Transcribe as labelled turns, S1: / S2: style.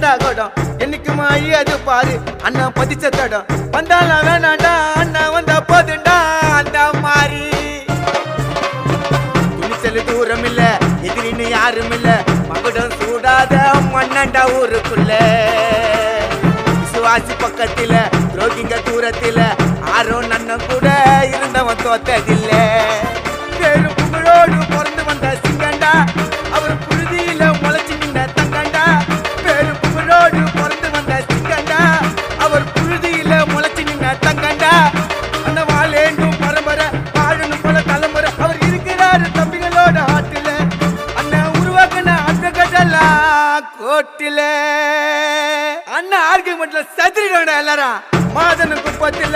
S1: தாண்டா கொடம் என்னைக்குமா அது பாரு அண்ணன் பதிச்ச தடம் வந்தாலும் வேணாண்டா அண்ணன் வந்த போதுண்டா அந்த மாதிரி துணிச்சல் தூரம் இல்ல எதிரின்னு யாரும் இல்ல மகுடம் சூடாத மண்ணண்டா ஊருக்குள்ள விசுவாசி பக்கத்தில துரோகிங்க தூரத்தில ஆரோன் அண்ணன் கூட இருந்தவன் தோத்ததில்ல பேரு புகழோடு பிறந்து வந்த சிங்கண்டா அவர் புழுதியில முளைச்சு நின்ன தங்கண்டா பேரு புகழோடு பிறந்து வந்த சிங்கண்டா அவர் புழுதியில முளைச்சு நின்ன தங்கண்டா அந்த வாழேண்டும் பரம்பரை வாழணும் போல தலைமுறை அவர் இருக்கிறாரு தம்பிகளோட ஆட்டுல அண்ணன் உருவாக்கின அந்த கட்டெல்லாம் கோட்டில அண்ணன் ஆர்குமெண்ட்ல சதுரிடா எல்லாரும் மாதனுக்கு பத்தில